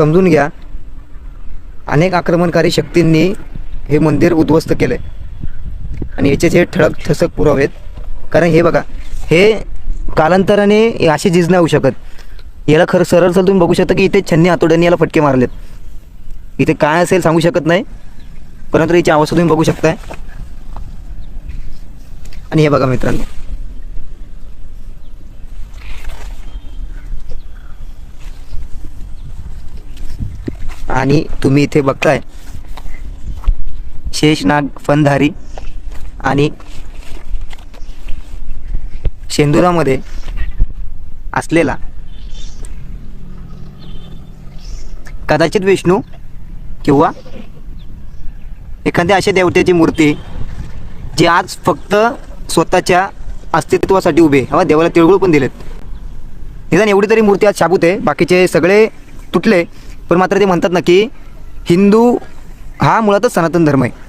समजून घ्या, अनेक आक्रमणकारी शक्तींनी हे मंदिर उद्ध्वस्त केलं आहे आणि याचे जे ठळक ठसक पुरावे आहेत. कारण हे बघा, हे कालांतराने असे झीज नाही होऊ शकत. याला खरं सरळ तुम्ही बघू शकता की इथे छन्नी हातोड्यांनी याला फटके मारलेत. इथे काय असेल सांगू शकत नाही, परंतु याची अवस्था तुम्ही बघू शकताय. आणि हे बघा मित्रांनो, आणि तुम्ही इथे बघताय शेषनाग फणधारी आणि शेंदुरामध्ये असलेला कदाचित विष्णू किंवा एखाद्या अशा देवतेची मूर्ती जी आज फक्त स्वतःच्या अस्तित्वासाठी उभे आहे. देवाला तिळगुळ पण दिलेत. निदान एवढी तरी मूर्ती आज शाबूत आहे. बाकीचे सगळे तुटले, पण मात्र ते म्हणतात ना की हिंदू हा मुळातच सनातन धर्म आहे.